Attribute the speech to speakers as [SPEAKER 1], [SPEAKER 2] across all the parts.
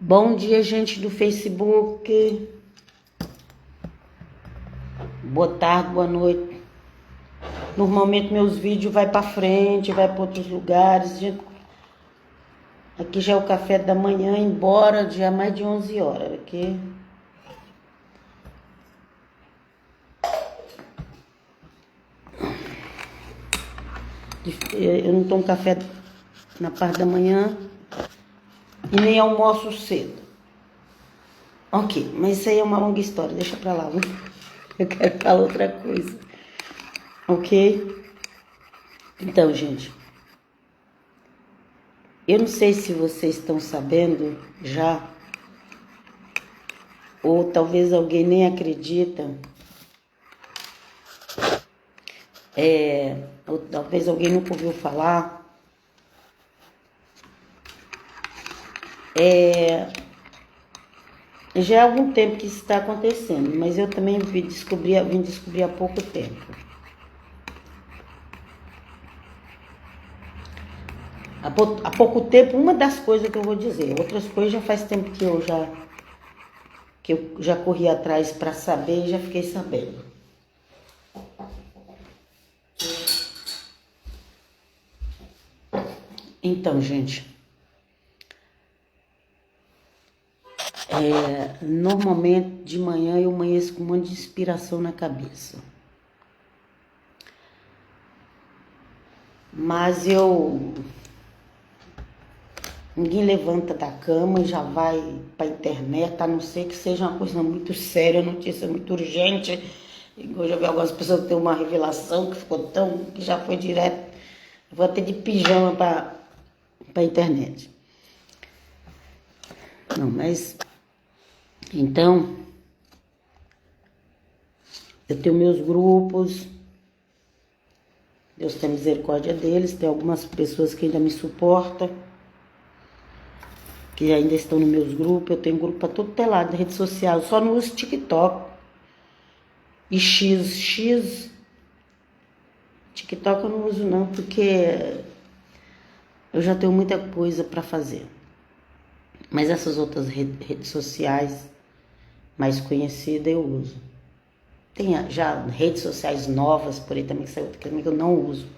[SPEAKER 1] Bom dia, gente do Facebook. Boa tarde, boa noite. Normalmente meus vídeos vai para frente, vai para outros lugares. Aqui já é o café da manhã, embora já é mais de 11 horas. Aqui. Eu não tomo café na parte da manhã e nem almoço cedo. Ok, mas isso aí é uma longa história, deixa pra lá. Eu quero falar outra coisa. Ok? Então, gente, eu não sei se vocês estão sabendo já, ou talvez alguém nem acredita, ou talvez alguém nunca ouviu falar, já há algum tempo que isso está acontecendo, mas eu também vim descobrir há pouco tempo. Há pouco tempo, uma das coisas que eu vou dizer, outras coisas já faz tempo que eu já corri atrás para saber e já fiquei sabendo. Então, gente, normalmente de manhã eu amanheço com um monte de inspiração na cabeça. Mas ninguém levanta da cama e já vai para a internet, a não ser que seja uma coisa muito séria, notícia muito urgente. Eu já vi algumas pessoas que têm uma revelação que ficou que já foi direto. Eu vou até de pijama para a internet. Não, mas então eu tenho meus grupos. Deus tem misericórdia deles. Tem algumas pessoas que ainda me suportam, que ainda estão nos meus grupos. Eu tenho grupo para todo lado de rede social. Eu só não uso TikTok e TikTok eu não uso não, porque eu já tenho muita coisa para fazer. Mas essas outras redes sociais mais conhecidas eu uso. Tem já redes sociais novas por aí também, que saiu que eu não uso.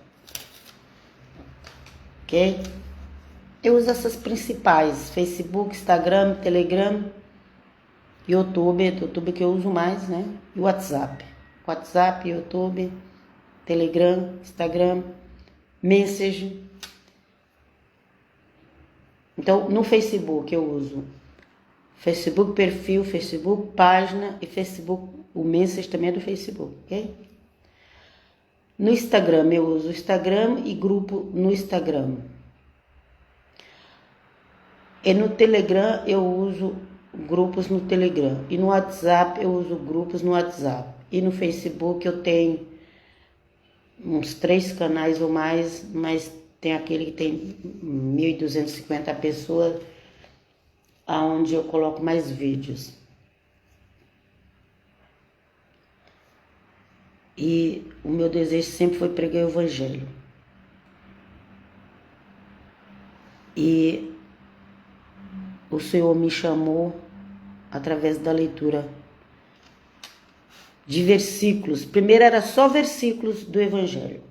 [SPEAKER 1] Ok? Eu uso essas principais: Facebook, Instagram, Telegram, YouTube que eu uso mais, né? E WhatsApp. WhatsApp, YouTube, Telegram, Instagram, Message. Então, no Facebook eu uso Facebook perfil, Facebook página e Facebook, o Message também é do Facebook, ok? No Instagram eu uso Instagram e grupo no Instagram. E no Telegram eu uso grupos no Telegram. E no WhatsApp eu uso grupos no WhatsApp. E no Facebook eu tenho uns 3 canais ou mais, mas tem aquele que tem 1.250 pessoas, aonde eu coloco mais vídeos. E o meu desejo sempre foi pregar o evangelho. E o Senhor me chamou através da leitura de versículos. Primeiro era só versículos do evangelho.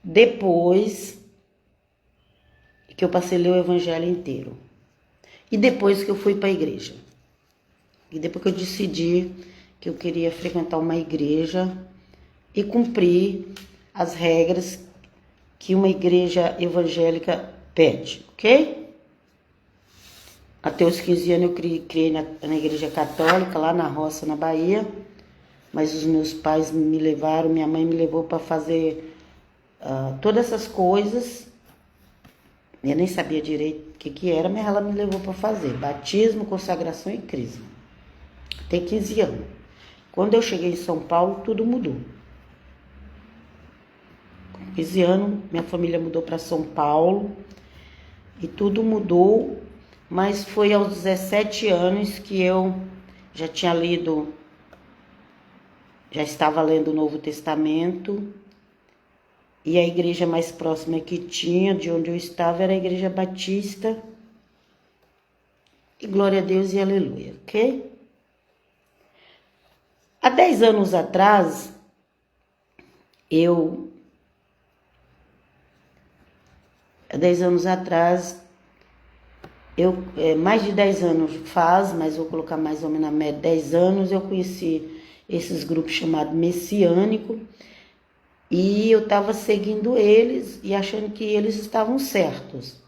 [SPEAKER 1] Depois que eu passei a ler o evangelho inteiro. E depois que eu fui para a igreja. E depois que eu decidi que eu queria frequentar uma igreja e cumprir as regras que uma igreja evangélica pede, ok? Até os 15 anos eu criei na igreja católica, lá na roça, na Bahia. Mas os meus pais me levaram, minha mãe me levou para fazer todas essas coisas. Eu nem sabia direito o que era, mas ela me levou para fazer batismo, consagração e crisma. Até 15 anos. Quando eu cheguei em São Paulo, tudo mudou. Com 15 anos, minha família mudou para São Paulo e tudo mudou, mas foi aos 17 anos que eu já tinha lido, já estava lendo o Novo Testamento E a igreja mais próxima que tinha, de onde eu estava, era a Igreja Batista. E glória a Deus e aleluia, ok? Há 10 anos atrás, eu... mais de 10 anos faz, mas vou colocar mais ou menos na média 10 anos, eu conheci esses grupos chamados messiânico, e eu estava seguindo eles e achando que eles estavam certos.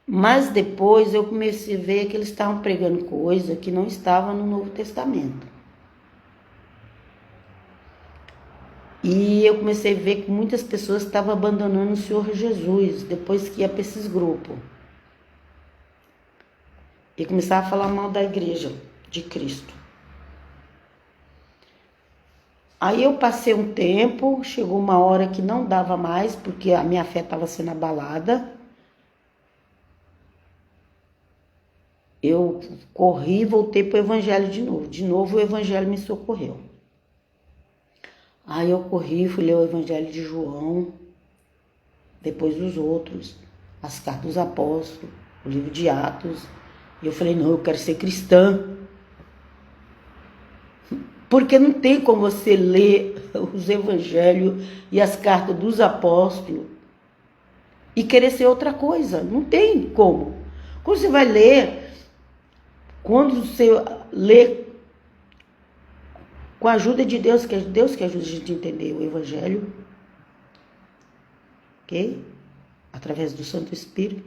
[SPEAKER 1] Mas depois eu comecei a ver que eles estavam pregando coisa que não estava no Novo Testamento. E eu comecei a ver que muitas pessoas estavam abandonando o Senhor Jesus depois que ia para esses grupos. E começava a falar mal da igreja de Cristo. Aí eu passei um tempo, chegou uma hora que não dava mais, porque a minha fé estava sendo abalada. Eu corri e voltei para o evangelho de novo. De novo o evangelho me socorreu. Aí eu corri, fui ler o evangelho de João, depois os outros, as cartas dos apóstolos, o livro de Atos. E eu falei, não, eu quero ser cristã. Porque não tem como você ler os evangelhos e as cartas dos apóstolos e querer ser outra coisa. Não tem como. Quando você vai ler, quando você lê com a ajuda de Deus, que é Deus que ajuda a gente a entender o evangelho, ok? Através do Santo Espírito.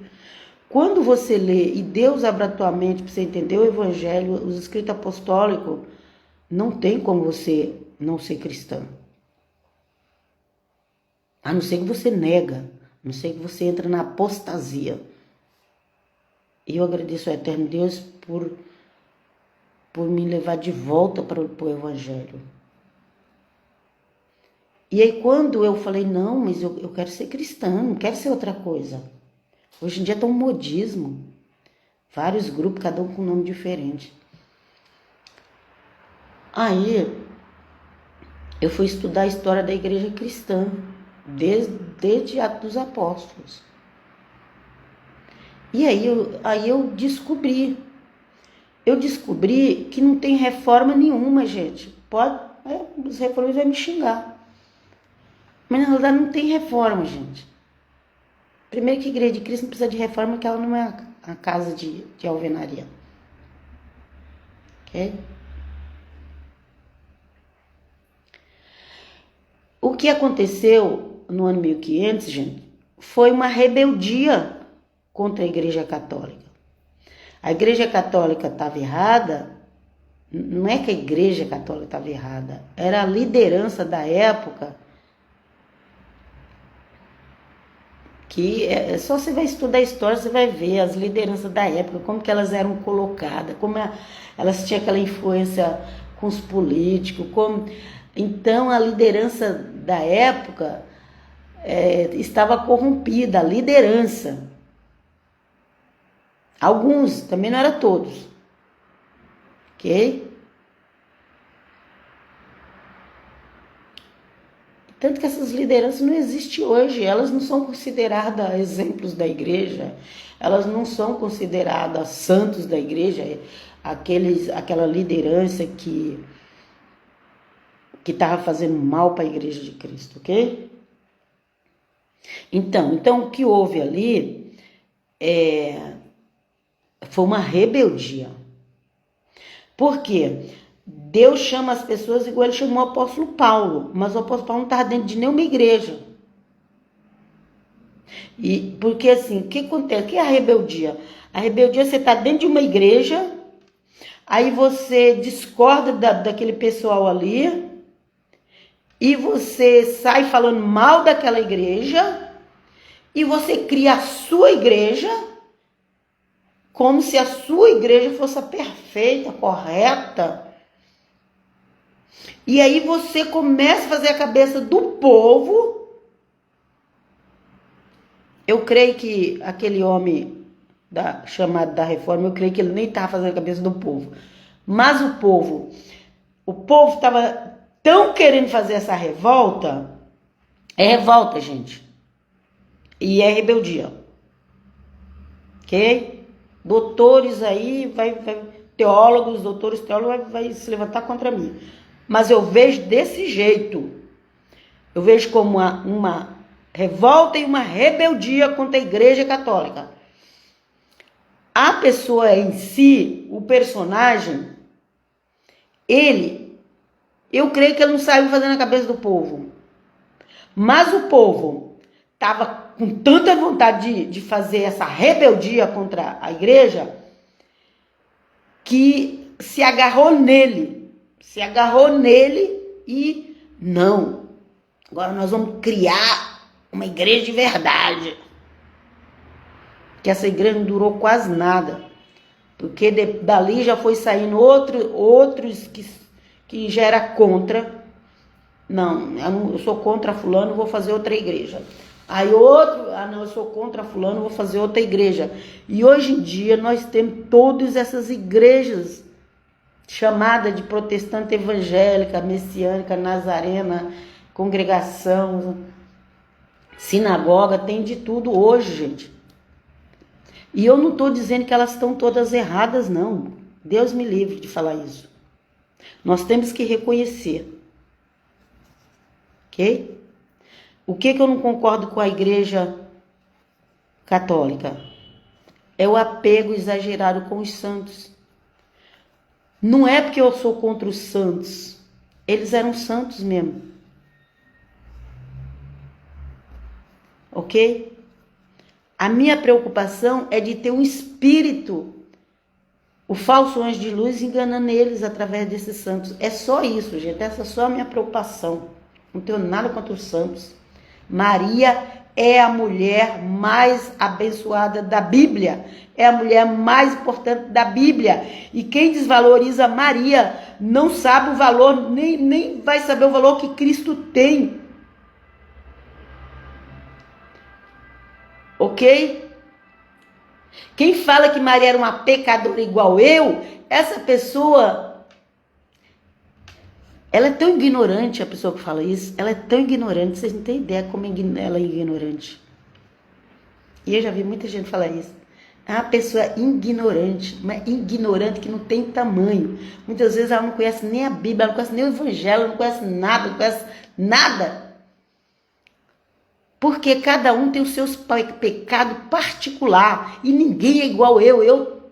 [SPEAKER 1] Quando você lê e Deus abre a tua mente para você entender o evangelho, os escritos apostólicos, não tem como você não ser cristão. A não ser que você nega, a não ser que você entra na apostasia. E eu agradeço ao Eterno Deus por me levar de volta para o evangelho. E aí quando eu falei, não, mas eu quero ser cristã, não quero ser outra coisa. Hoje em dia tá um modismo. Vários grupos, cada um com um nome diferente. Aí eu fui estudar a história da igreja cristã, desde Atos dos Apóstolos. E aí eu descobri que não tem reforma nenhuma, gente. Os reformistas vão me xingar. Mas na realidade não tem reforma, gente. Primeiro que a igreja de Cristo não precisa de reforma, porque ela não é a casa de alvenaria. Ok? O que aconteceu no ano 1500, gente, foi uma rebeldia contra a Igreja Católica. A Igreja Católica estava errada, não é que a Igreja Católica estava errada, era a liderança da época, que é só você vai estudar a história, você vai ver as lideranças da época, como que elas eram colocadas, como elas tinham aquela influência com os políticos, Então a liderança da época estava corrompida, a liderança. Alguns, também não era todos. Ok? Tanto que essas lideranças não existem hoje, elas não são consideradas exemplos da igreja, elas não são consideradas santos da igreja, aquela liderança que estava fazendo mal para a igreja de Cristo, ok? Então o que houve ali foi uma rebeldia. Por quê? Deus chama as pessoas igual ele chamou o apóstolo Paulo, mas o apóstolo Paulo não estava dentro de nenhuma igreja. E porque assim, o que acontece? O que é a rebeldia? A rebeldia, você está dentro de uma igreja, aí você discorda daquele pessoal ali, e você sai falando mal daquela igreja, e você cria a sua igreja, como se a sua igreja fosse a perfeita, correta. E aí você começa a fazer a cabeça do povo. Eu creio que aquele homem chamado da reforma, eu creio que ele nem estava fazendo a cabeça do povo. Mas o povo estava tão querendo fazer essa revolta É revolta, gente. E é rebeldia. Ok? Doutores aí, teólogos, doutores teólogos vai se levantar contra mim. Mas eu vejo desse jeito. Eu vejo como uma revolta e uma rebeldia contra a Igreja Católica. A pessoa em si, o personagem, eu creio que ele não saiu fazendo a cabeça do povo. Mas o povo estava com tanta vontade de fazer essa rebeldia contra a igreja que se agarrou nele e não. Agora nós vamos criar uma igreja de verdade. Que essa igreja não durou quase nada. Porque dali já foi saindo outros que já era contra. Não, eu sou contra fulano, vou fazer outra igreja. Aí outro, não, eu sou contra fulano, vou fazer outra igreja. E hoje em dia nós temos todas essas igrejas chamadas de protestante evangélica, messiânica, nazarena, congregação, sinagoga, tem de tudo hoje, gente. E eu não estou dizendo que elas estão todas erradas, não. Deus me livre de falar isso. Nós temos que reconhecer. Ok? O que eu não concordo com a Igreja Católica? É o apego exagerado com os santos. Não é porque eu sou contra os santos. Eles eram santos mesmo. Ok? A minha preocupação é de ter um espírito, o falso anjo de luz, enganando eles através desses santos. É só isso, gente. Essa é só a minha preocupação. Não tenho nada contra os santos. Maria é a mulher mais abençoada da Bíblia. É a mulher mais importante da Bíblia. E quem desvaloriza Maria não sabe o valor, nem vai saber o valor que Cristo tem. Ok? Quem fala que Maria era uma pecadora igual eu, essa pessoa... Ela é tão ignorante, a pessoa que fala isso. Ela é tão ignorante, vocês não têm ideia como ela é ignorante. E eu já vi muita gente falar isso. É uma pessoa ignorante, mas ignorante que não tem tamanho. Muitas vezes ela não conhece nem a Bíblia, ela não conhece nem o Evangelho, não conhece nada, não conhece nada. Porque cada um tem os seus pecados particulares. E ninguém é igual eu. Eu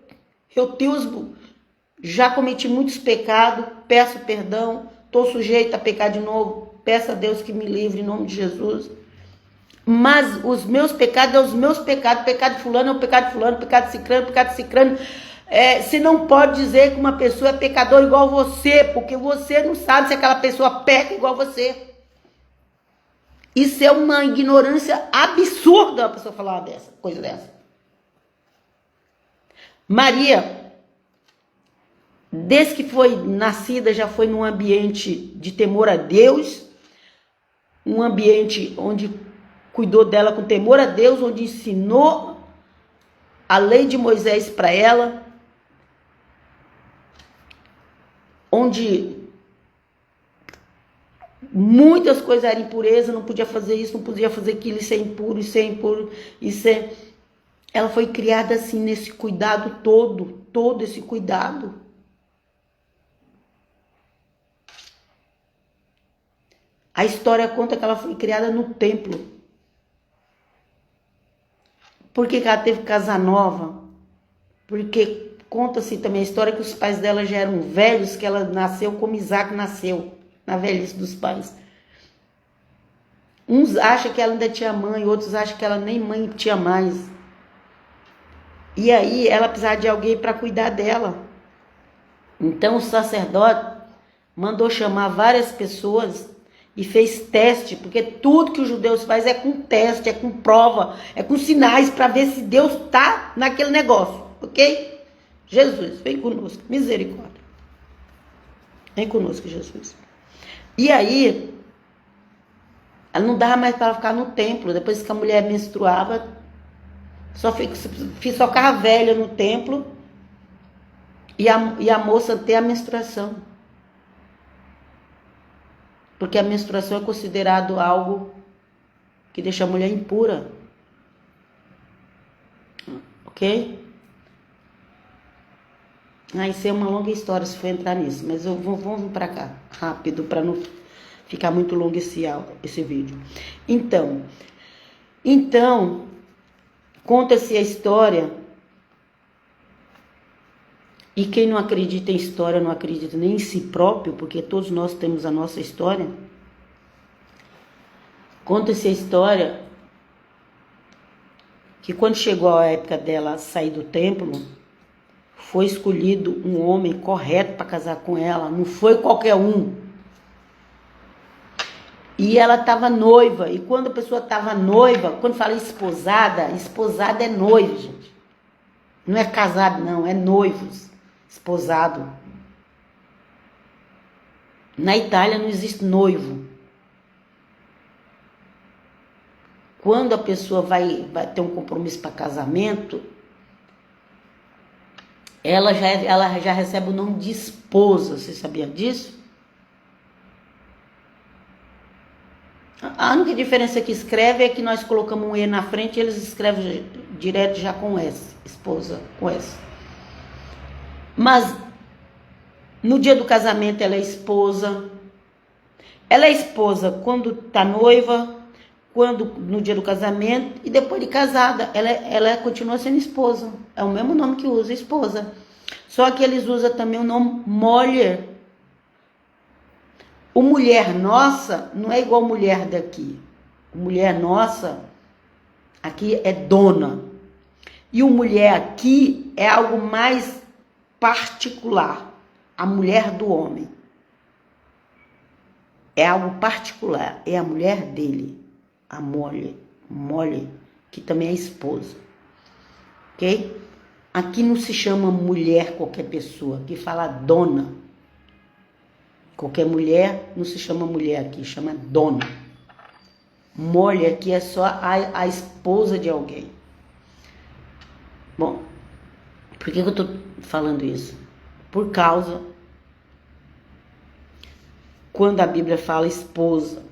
[SPEAKER 1] já cometi muitos pecados, peço perdão. Estou sujeita a pecar de novo. Peço a Deus que me livre em nome de Jesus. Mas os meus pecados são os meus pecados. Pecado de fulano é o pecado de fulano. Pecado de cicrano, pecado de cicrano. Você não pode dizer que uma pessoa é pecador igual a você. Porque você não sabe se aquela pessoa peca igual a você. Isso é uma ignorância absurda a pessoa falar coisa dessa. Maria... Desde que foi nascida, já foi num ambiente de temor a Deus, um ambiente onde cuidou dela com temor a Deus, onde ensinou a lei de Moisés para ela, onde muitas coisas eram impureza, não podia fazer isso, não podia fazer aquilo, isso é impuro, isso é impuro, isso é... Ela foi criada assim, nesse cuidado todo esse cuidado. A história conta que ela foi criada no templo. Por que ela teve que casar nova? Porque conta-se também a história que os pais dela já eram velhos, que ela nasceu como Isaac nasceu, na velhice dos pais. Uns acham que ela ainda tinha mãe, outros acham que ela nem mãe tinha mais. E aí ela precisava de alguém para cuidar dela. Então o sacerdote mandou chamar várias pessoas e fez teste, porque tudo que os judeus fazem é com teste, é com prova, é com sinais para ver se Deus está naquele negócio, ok? Jesus, vem conosco, misericórdia. Vem conosco, Jesus. E aí, ela não dava mais para ela ficar no templo, depois que a mulher menstruava, só ficava velha no templo e a moça ter a menstruação. Porque a menstruação é considerado algo que deixa a mulher impura. Ok? Isso é uma longa história se for entrar nisso, mas vamos para cá, rápido, para não ficar muito longo esse vídeo. Então, conta-se a história, e quem não acredita em história não acredita nem em si próprio, porque todos nós temos a nossa história. Conta-se a história que quando chegou a época dela sair do templo, foi escolhido um homem correto para casar com ela, não foi qualquer um. E ela estava noiva, e quando a pessoa estava noiva, quando fala esposada é noiva, gente. Não é casado, não, é noivos, esposado. Na Itália não existe noivo. Quando a pessoa vai ter um compromisso para casamento, ela já recebe o nome de esposa. Você sabia disso? A única diferença que escreve é que nós colocamos um E na frente e eles escrevem direto já com S, esposa, com S. Mas no dia do casamento ela é esposa. Ela é esposa quando tá noiva, quando no dia do casamento e depois de casada. Ela continua sendo esposa. É o mesmo nome que usa, esposa. Só que eles usam também o nome mulher. O mulher nossa não é igual mulher daqui. Mulher nossa aqui é dona. E o mulher aqui é algo mais particular. A mulher do homem. É algo particular. É a mulher dele. A mole, que também é esposa. Ok? Aqui não se chama mulher qualquer pessoa. Aqui fala dona. Qualquer mulher não se chama mulher aqui, chama dona. Mole aqui é só a esposa de alguém. Bom, por que eu tô falando isso? Por causa, quando a Bíblia fala esposa,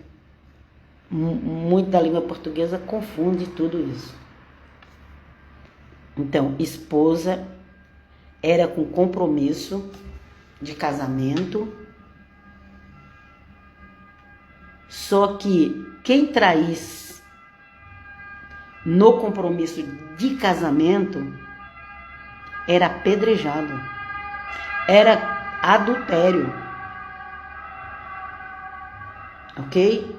[SPEAKER 1] muito da língua portuguesa confunde tudo isso. Então, esposa era com compromisso de casamento. Só que quem traísse no compromisso de casamento era apedrejado. Era adultério. Ok?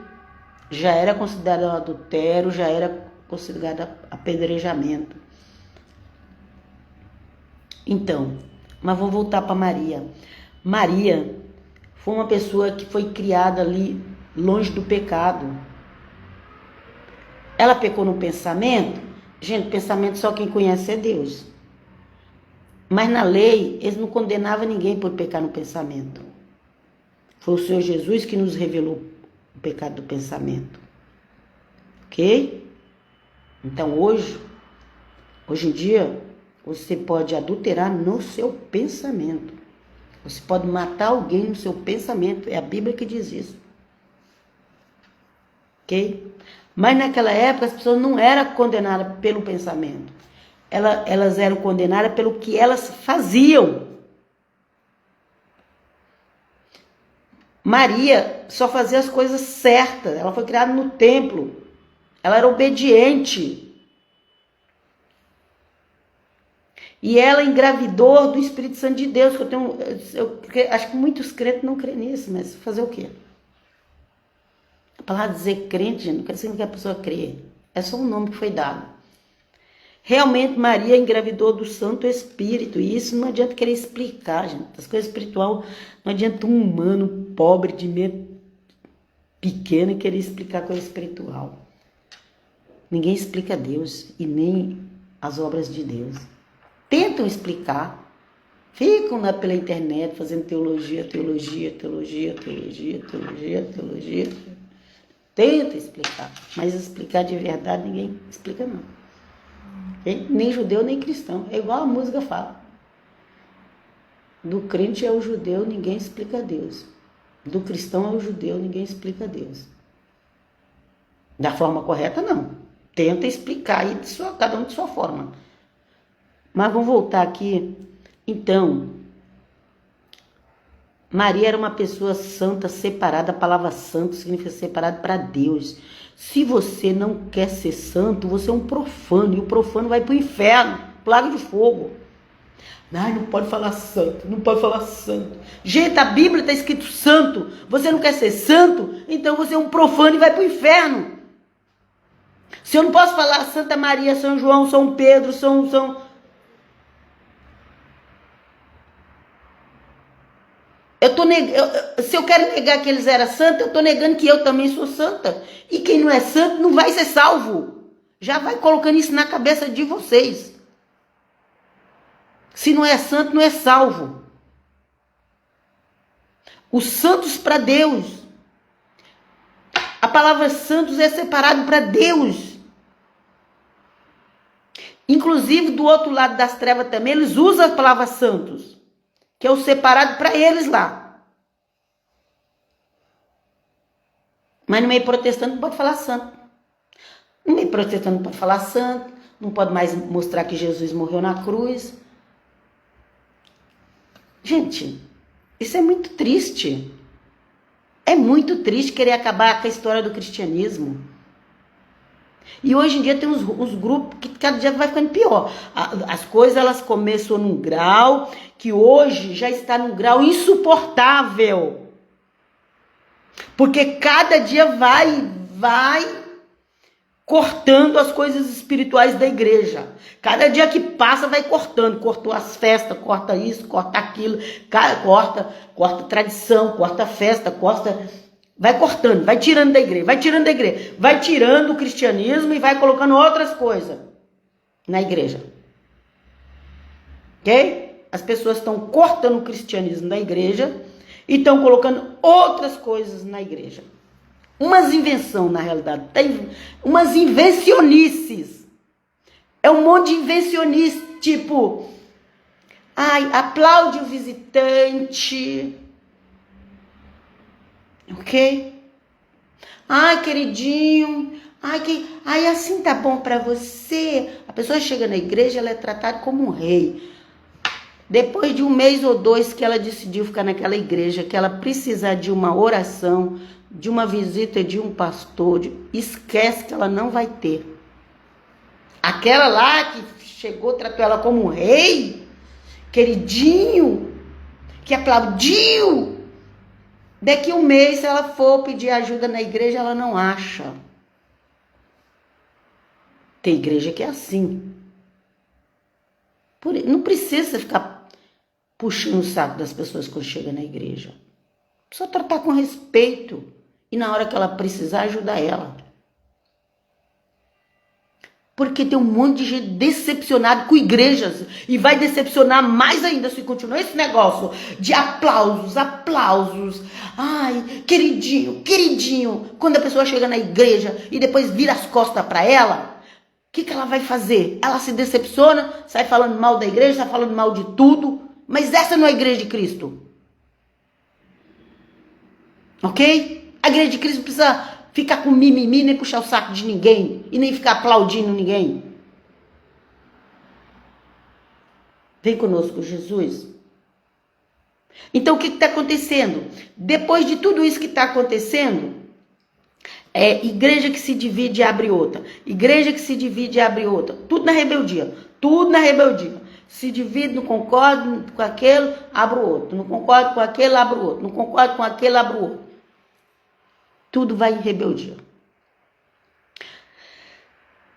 [SPEAKER 1] Já era considerado adultério, já era considerado apedrejamento. Então, mas vou voltar para Maria. Maria foi uma pessoa que foi criada ali longe do pecado. Ela pecou no pensamento? Gente, pensamento só quem conhece é Deus. Mas na lei, eles não condenavam ninguém por pecar no pensamento. Foi o Senhor Jesus que nos revelou o pecado do pensamento. Ok? Então hoje em dia, você pode adulterar no seu pensamento. Você pode matar alguém no seu pensamento. É a Bíblia que diz isso. Ok? Mas naquela época as pessoas não eram condenadas pelo pensamento. Elas eram condenadas pelo que elas faziam. Maria só fazia as coisas certas. Ela foi criada no templo. Ela era obediente. E ela engravidou do Espírito Santo de Deus. Eu acho que muitos crentes não creem nisso, mas fazer o quê? A palavra dizer crente, gente, não quer dizer que a pessoa crê. É só um nome que foi dado. Realmente Maria engravidou do Santo Espírito. E isso não adianta querer explicar, gente. As coisas espirituais, não adianta um humano pobre de mente pequena querer explicar coisa espiritual. Ninguém explica Deus e nem as obras de Deus. Tentam explicar. Ficam pela internet fazendo teologia. Tenta explicar, mas explicar de verdade ninguém explica não. Nem judeu, nem cristão. É igual a música fala. Do crente é o judeu, ninguém explica Deus. Do cristão é o judeu, ninguém explica Deus. Da forma correta, não. Tenta explicar aí cada um de sua forma. Mas vamos voltar aqui. Então, Maria era uma pessoa santa, separada. A palavra santo significa separado para Deus. Se você não quer ser santo, você é um profano. E o profano vai para o inferno, plaga de fogo. Ai, não pode falar santo, não pode falar santo. Gente, a Bíblia está escrito santo. Você não quer ser santo? Então você é um profano e vai para o inferno. Se eu não posso falar Santa Maria, São João, São Pedro, se eu quero negar que eles eram santos, eu estou negando que eu também sou santa. E quem não é santo não vai ser salvo. Já vai colocando isso na cabeça de vocês. Se não é santo, não é salvo. Os santos para Deus. A palavra santos é separado para Deus. Inclusive, do outro lado das trevas também, eles usam a palavra santos, que é o separado para eles lá. Mas no meio protestante não pode falar santo. No meio protestante não pode falar santo, não pode mais mostrar que Jesus morreu na cruz. Gente, isso é muito triste. É muito triste querer acabar com a história do cristianismo. E hoje em dia tem uns grupos que cada dia vai ficando pior. As coisas elas começam num grau que hoje já está num grau insuportável. Porque cada dia vai cortando as coisas espirituais da igreja. Cada dia que passa vai cortando. Cortou as festas, corta isso, corta aquilo, corta tradição, corta festa, vai cortando, vai tirando da igreja, vai tirando o cristianismo e vai colocando outras coisas na igreja. Ok? As pessoas estão cortando o cristianismo da igreja e estão colocando outras coisas na igreja. Umas invenções, na realidade. Tem umas invencionices. É um monte de invencionice, tipo... Ai, aplaude o visitante. Ok? Ai, queridinho. Ai, assim tá bom pra você. A pessoa chega na igreja, ela é tratada como um rei. Depois de um mês ou dois que ela decidiu ficar naquela igreja, que ela precisa de uma oração, de uma visita de um pastor, esquece que ela não vai ter. Aquela lá que chegou, tratou ela como um rei, queridinho, que aplaudiu. Daqui um mês, se ela for pedir ajuda na igreja, ela não acha. Tem igreja que é assim. Não precisa ficar puxando o saco das pessoas quando chega na igreja. Só tratar com respeito. E na hora que ela precisar, ajudar ela. Porque tem um monte de gente decepcionado com igrejas. E vai decepcionar mais ainda se continuar esse negócio de aplausos. Ai, queridinho. Quando a pessoa chega na igreja e depois vira as costas para ela, o que ela vai fazer? Ela se decepciona, sai falando mal da igreja, sai falando mal de tudo. Mas essa não é a igreja de Cristo. Ok? A igreja de Cristo não precisa ficar com mimimi, nem puxar o saco de ninguém. E nem ficar aplaudindo ninguém. Vem conosco, Jesus. Então, o que está acontecendo? Depois de tudo isso que está acontecendo, igreja que se divide e abre outra. Igreja que se divide e abre outra. Tudo na rebeldia. Se divide, não concorda com aquele, abre o outro. Não concorda com aquele, abre o outro. Não concorda com aquele, abre o outro. Tudo vai em rebeldia.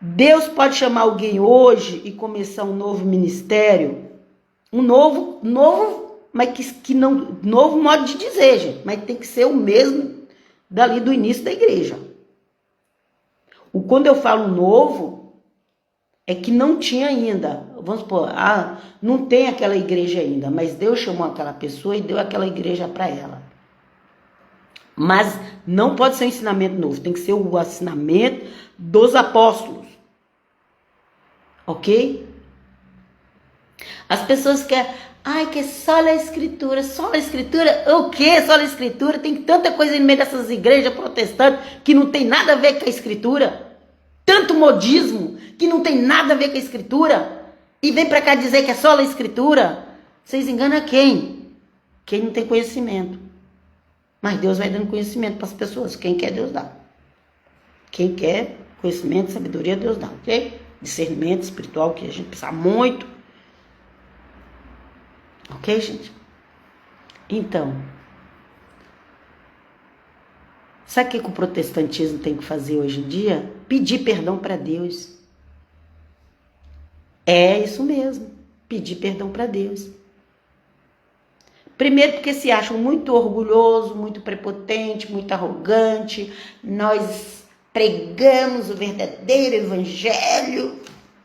[SPEAKER 1] Deus pode chamar alguém hoje e começar um novo ministério. Um novo, mas que não, novo modo de dizer, gente. Mas tem que ser o mesmo dali do início da igreja. Quando eu falo novo, é que não tinha ainda. Vamos supor, não tem aquela igreja ainda, mas Deus chamou aquela pessoa e deu aquela igreja para ela. Mas não pode ser um ensinamento novo, tem que ser o ensinamento dos apóstolos. Ok? As pessoas querem... Ai, que é só a escritura. Só a escritura? O quê? Só a escritura? Tem tanta coisa no meio dessas igrejas protestantes que não tem nada a ver com a escritura. Tanto modismo que não tem nada a ver com a escritura. E vem pra cá dizer que é só a escritura. Vocês enganam quem? Quem não tem conhecimento. Mas Deus vai dando conhecimento para as pessoas. Quem quer, Deus dá. Quem quer conhecimento, sabedoria, Deus dá, ok? Discernimento espiritual, que a gente precisa muito. Ok, gente? Então, sabe o que o protestantismo tem que fazer hoje em dia? Pedir perdão para Deus. É isso mesmo, pedir perdão para Deus. Primeiro porque se acham muito orgulhoso, muito prepotente, muito arrogante. Nós pregamos o verdadeiro evangelho.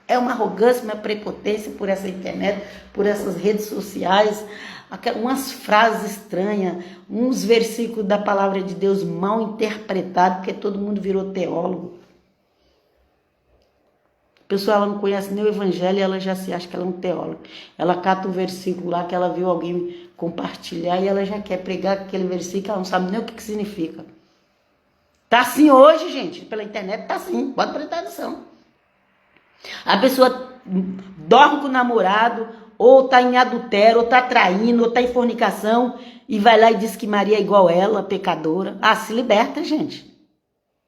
[SPEAKER 1] É uma arrogância, uma prepotência por essa internet, por essas redes sociais. Umas frases estranhas, uns versículos da palavra de Deus mal interpretados, porque todo mundo virou teólogo. A pessoa, ela não conhece nem o evangelho e ela já se acha que ela é um teólogo. Ela cata um versículo lá que ela viu alguém compartilhar e ela já quer pregar aquele versículo, ela não sabe nem o que significa. Tá assim hoje, gente, pela internet tá assim, pode prestar atenção. A pessoa dorme com o namorado, ou tá em adultério, ou tá traindo, ou tá em fornicação, e vai lá e diz que Maria é igual ela, pecadora. Ah, se liberta, gente.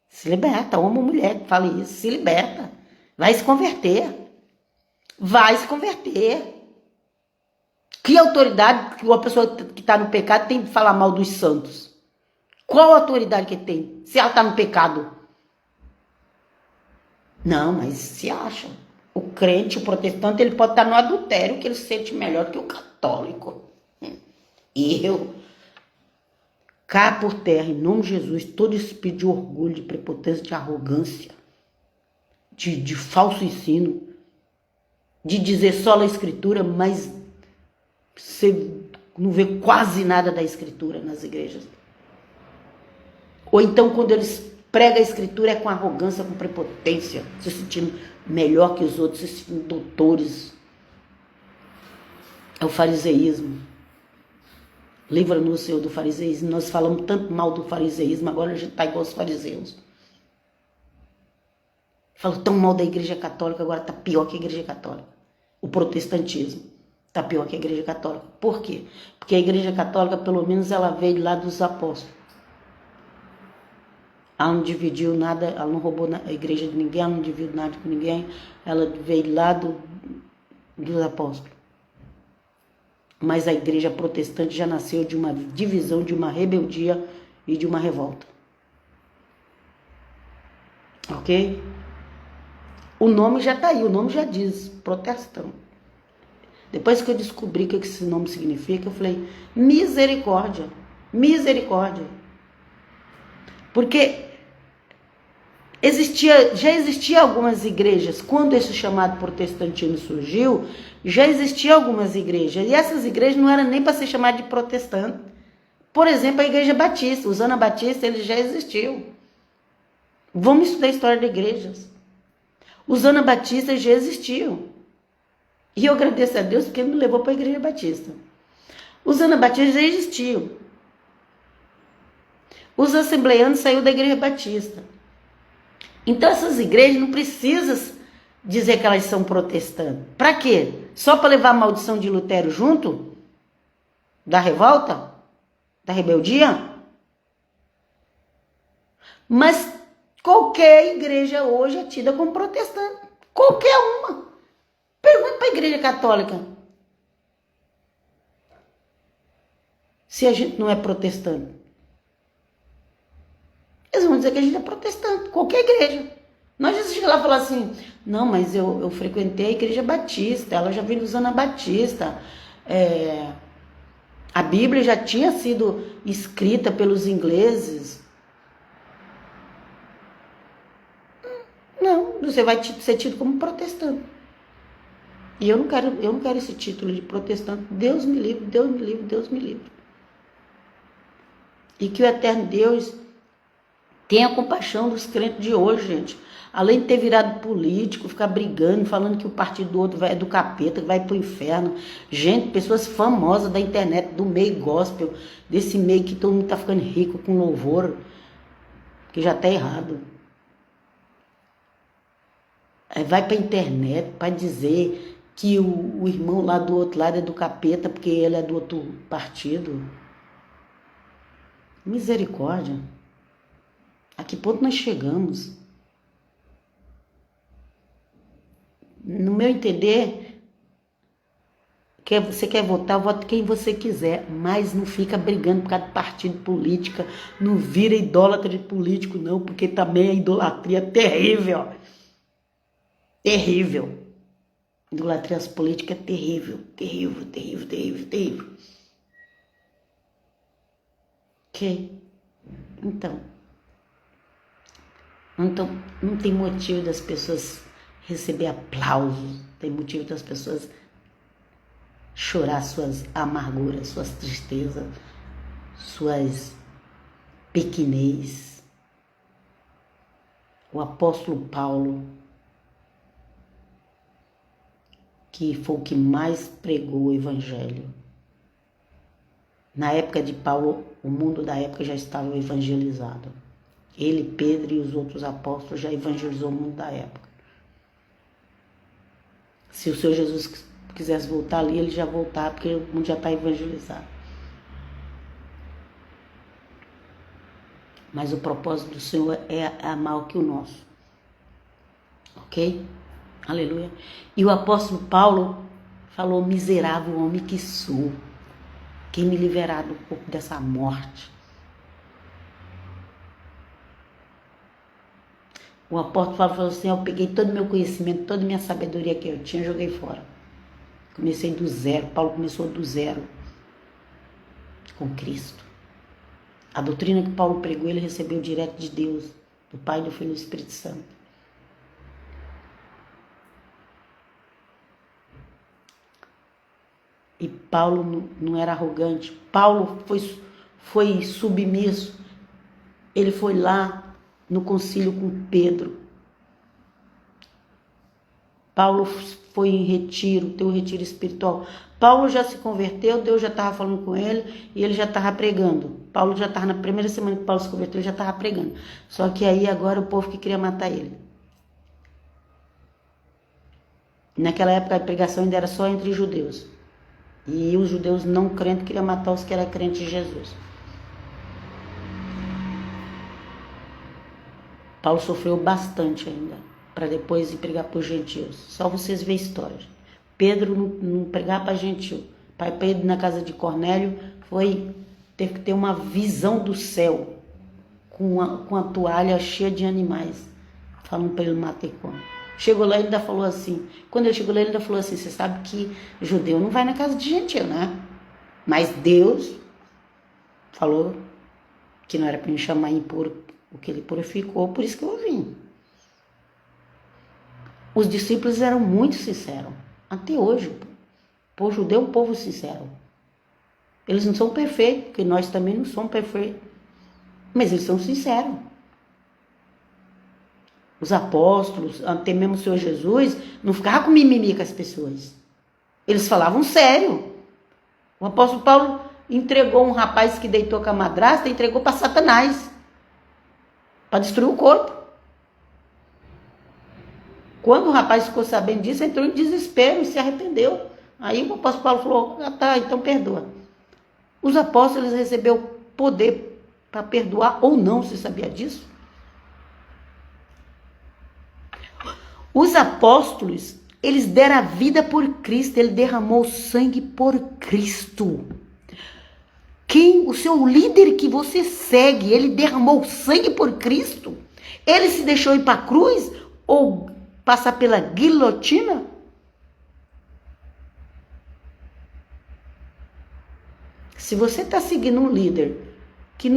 [SPEAKER 1] Se liberta, homem ou mulher que fala isso, se liberta. Vai se converter. Vai se converter. Que autoridade que uma pessoa que está no pecado tem de falar mal dos santos? Qual autoridade que tem? Se ela está no pecado. Não, mas se acha. O crente, o protestante, ele pode estar no adultério, que ele se sente melhor que o católico. E eu, cá por terra, em nome de Jesus, todo espírito de orgulho, de prepotência, de arrogância, de falso ensino, de dizer só a escritura, mas você não vê quase nada da escritura nas igrejas. Ou então quando eles pregam a escritura é com arrogância, com prepotência, se sentindo melhor que os outros, se sentindo doutores. É o fariseísmo. Livra-nos, Senhor, do fariseísmo. Nós falamos tanto mal do fariseísmo, agora a gente está igual aos fariseus. Falou tão mal da igreja católica, agora está pior que a igreja católica. O protestantismo está pior que a igreja católica. Por quê? Porque a igreja católica, pelo menos, ela veio lá dos apóstolos. Ela não dividiu nada, ela não roubou a igreja de ninguém, ela não dividiu nada com ninguém. Ela veio lá dos apóstolos. Mas a igreja protestante já nasceu de uma divisão, de uma rebeldia e de uma revolta. Ok? O nome já está aí, o nome já diz, protestão. Depois que eu descobri o que esse nome significa, eu falei, misericórdia, misericórdia. Porque já existia algumas igrejas, quando esse chamado protestantismo surgiu, já existiam algumas igrejas, e essas igrejas não eram nem para ser chamadas de protestante. Por exemplo, a igreja batista, os anabatistas, eles já existiam. Vamos estudar a história de igrejas. Os anabatistas já existiam. E eu agradeço a Deus porque ele me levou para a igreja batista. Os anabatistas já existiam. Os assembleanos saíram da igreja batista. Então essas igrejas não precisam dizer que elas são protestantes. Para quê? Só para levar a maldição de Lutero junto? Da revolta? Da rebeldia? Mas qualquer igreja hoje é tida como protestante. Qualquer uma. Pergunta para a igreja católica. Se a gente não é protestante. Eles vão dizer que a gente é protestante. Qualquer igreja. Nós já chegamos lá e falar assim, não, mas eu frequentei a igreja batista. Ela já veio dos anabatistas. A Bíblia já tinha sido escrita pelos ingleses. Não, você vai ser tido como protestante. E eu não quero esse título de protestante. Deus me livre, Deus me livre, Deus me livre. E que o eterno Deus Tenha compaixão dos crentes de hoje, gente. Além de ter virado político, ficar brigando, falando que o partido do outro é do capeta, que vai pro inferno. Gente, pessoas famosas da internet, do meio gospel, desse meio que todo mundo tá ficando rico com louvor, que já tá errado. Vai pra internet para dizer que o irmão lá do outro lado é do capeta, porque ele é do outro partido. Misericórdia. A que ponto nós chegamos? No meu entender, você quer votar, vote quem você quiser, mas não fica brigando por causa de partido, política, não vira idólatra de político não, porque também a idolatria é terrível. Terrível. Idolatria política é terrível, terrível, terrível, terrível, terrível. Ok? Então, não tem motivo das pessoas receber aplausos, tem motivo das pessoas chorar suas amarguras, suas tristezas, suas pequenez. O apóstolo Paulo, que foi o que mais pregou o evangelho. Na época de Paulo, o mundo da época já estava evangelizado. Ele, Pedro e os outros apóstolos já evangelizou o mundo da época. Se o Senhor Jesus quisesse voltar ali, ele já voltar, porque o mundo já está evangelizado. Mas o propósito do Senhor é amar que o nosso. Ok? Aleluia. E o apóstolo Paulo falou: miserável homem que sou, quem me livrará do corpo dessa morte? O apóstolo Paulo falou assim: eu peguei todo o meu conhecimento, toda a minha sabedoria que eu tinha, joguei fora. Comecei do zero. Paulo começou do zero com Cristo. A doutrina que Paulo pregou, ele recebeu direto de Deus, do Pai, do Filho e do Espírito Santo. E Paulo não era arrogante. Paulo foi submisso. Ele foi lá no concílio com Pedro. Paulo foi em retiro, teve um retiro espiritual. Paulo já se converteu, Deus já estava falando com ele e ele já estava pregando. Paulo já estava na primeira semana que Paulo se converteu, ele já estava pregando. Só que aí agora o povo que queria matar ele. Naquela época a pregação ainda era só entre judeus. E os judeus não crentes queriam matar os que eram crentes de Jesus. Paulo sofreu bastante ainda, para depois ir pregar para os gentios. Só vocês verem a história. Pedro não pregava para gentio. Pai Pedro, na casa de Cornélio, teve que ter uma visão do céu, com a toalha cheia de animais, falando para ele matar e comer. Chegou lá e ainda falou assim, quando ele chegou lá ele ainda falou assim: você sabe que judeu não vai na casa de gentio, né? Mas Deus falou que não era para me chamar impuro, o que ele purificou, por isso que eu vim. Os discípulos eram muito sinceros, até hoje. O povo judeu é um povo sincero. Eles não são perfeitos, porque nós também não somos perfeitos, mas eles são sinceros. Os apóstolos, até mesmo o Senhor Jesus, não ficava com mimimi com as pessoas. Eles falavam sério. O apóstolo Paulo entregou um rapaz que deitou com a madrasta, entregou para Satanás, para destruir o corpo. Quando o rapaz ficou sabendo disso, entrou em desespero e se arrependeu. Aí o apóstolo Paulo falou: ah, tá, então perdoa. Os apóstolos receberam poder para perdoar ou não, você sabia disso? Os apóstolos, eles deram a vida por Cristo, ele derramou sangue por Cristo. O seu líder que você segue, ele derramou sangue por Cristo? Ele se deixou ir para a cruz ou passar pela guilhotina? Se você está seguindo um líder que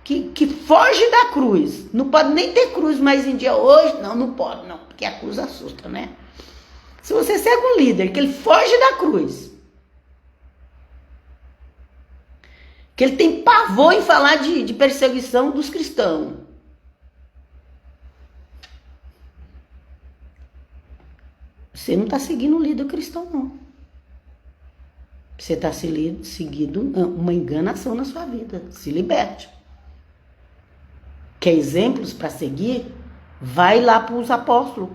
[SPEAKER 1] que foge da cruz, não pode nem ter cruz mais em dia hoje, não pode não, porque a cruz assusta, né? Se você segue um líder que ele foge da cruz, que ele tem pavor em falar de perseguição dos cristãos, Você não está seguindo um líder cristão, não. Você está seguindo uma enganação na sua vida. Se liberte. Quer exemplos para seguir? Vai lá para os apóstolos,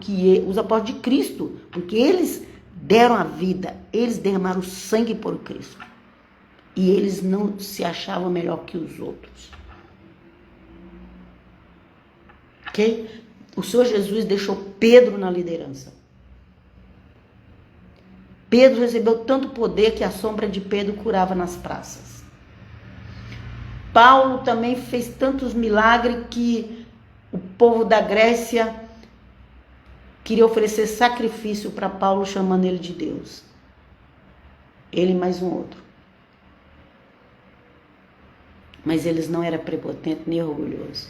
[SPEAKER 1] os apóstolos de Cristo, porque eles deram a vida, eles derramaram o sangue por Cristo. E eles não se achavam melhor que os outros. Ok? O Senhor Jesus deixou Pedro na liderança. Pedro recebeu tanto poder que a sombra de Pedro curava nas praças. Paulo também fez tantos milagres que o povo da Grécia queria oferecer sacrifício para Paulo, chamando ele de Deus. Ele e mais um outro. Mas eles não eram prepotentes nem orgulhosos.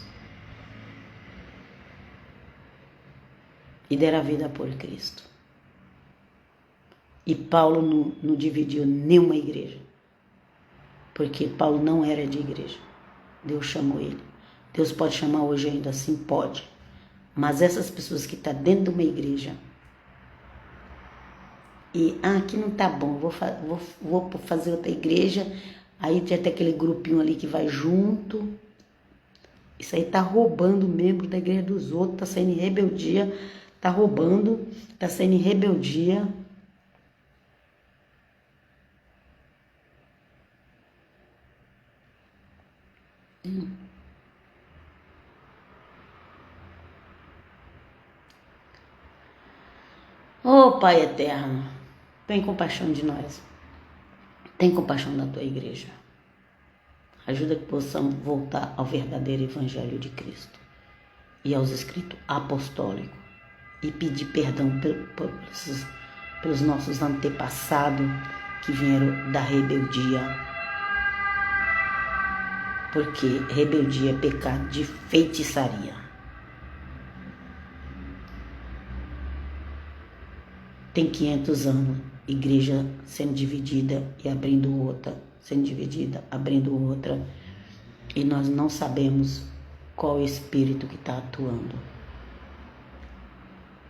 [SPEAKER 1] E deram a vida por Cristo. E Paulo não dividiu nenhuma igreja. Porque Paulo não era de igreja. Deus chamou ele. Deus pode chamar hoje ainda assim? Pode. Mas essas pessoas que estão dentro de uma igreja e, aqui não tá bom, vou fazer outra igreja, aí tem até aquele grupinho ali que vai junto. Isso aí tá roubando membro da igreja dos outros, tá saindo em rebeldia, tá roubando, tá saindo em rebeldia. Oh, Pai eterno, tem compaixão de nós. Tem compaixão da tua igreja. Ajuda que possamos voltar ao verdadeiro evangelho de Cristo e aos escritos apostólicos e pedir perdão pelos nossos antepassados que vieram da rebeldia. Porque rebeldia é pecado de feitiçaria. Tem 500 anos, igreja sendo dividida e abrindo outra, sendo dividida, abrindo outra, e nós não sabemos qual é o espírito que está atuando.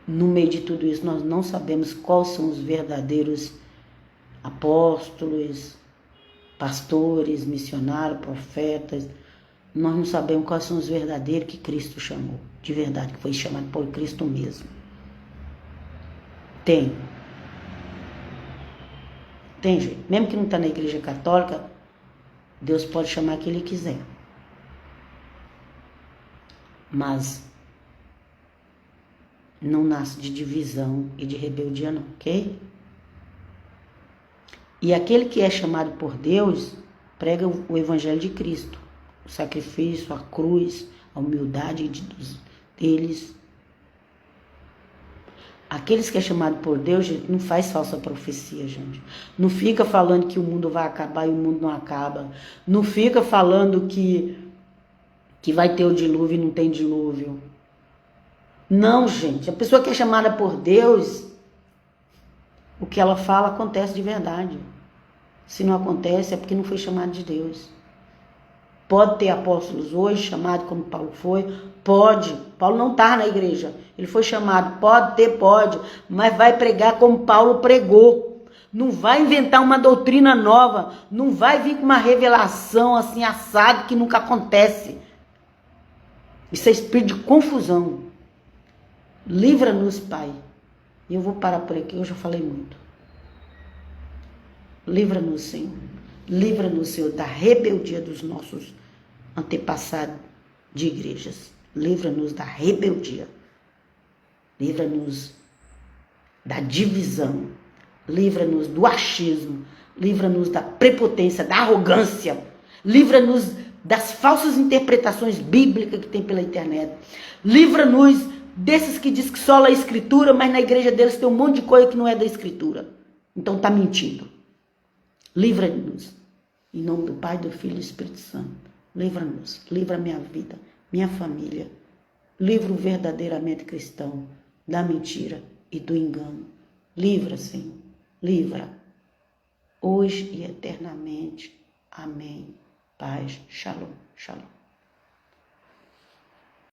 [SPEAKER 1] No meio de tudo isso, nós não sabemos quais são os verdadeiros apóstolos, pastores, missionários, profetas. Nós não sabemos quais são os verdadeiros que Cristo chamou, de verdade, que foi chamado por Cristo mesmo. Tem, gente. Mesmo que não está na igreja católica, Deus pode chamar quem Ele quiser. Mas não nasce de divisão e de rebeldia não, ok? E aquele que é chamado por Deus, prega o evangelho de Cristo. O sacrifício, a cruz, a humildade deles. Aqueles que é chamado por Deus, gente, não faz falsa profecia, gente. Não fica falando que o mundo vai acabar e o mundo não acaba. Não fica falando que vai ter o dilúvio e não tem dilúvio. Não, gente. A pessoa que é chamada por Deus, o que ela fala acontece de verdade. Se não acontece, é porque não foi chamado de Deus. Pode ter apóstolos hoje, chamado como Paulo foi? Pode. Paulo não está na igreja. Ele foi chamado. Pode. Mas vai pregar como Paulo pregou. Não vai inventar uma doutrina nova. Não vai vir com uma revelação assim assado que nunca acontece. Isso é espírito de confusão. Livra-nos, Pai. E eu vou parar por aqui, eu já falei muito. Livra-nos, Senhor. Livra-nos, Senhor, da rebeldia dos nossos antepassados de igrejas. Livra-nos da rebeldia. Livra-nos da divisão. Livra-nos do achismo. Livra-nos da prepotência, da arrogância. Livra-nos das falsas interpretações bíblicas que tem pela internet. Livra-nos desses que diz que só lê a escritura, mas na igreja deles tem um monte de coisa que não é da escritura. Então está mentindo. Livra-nos. Em nome do Pai, do Filho e do Espírito Santo. Livra-nos. Livra minha vida, minha família. Livra o verdadeiramente cristão da mentira e do engano. Livra, Senhor. Livra. Hoje e eternamente. Amém. Paz. Shalom. Shalom.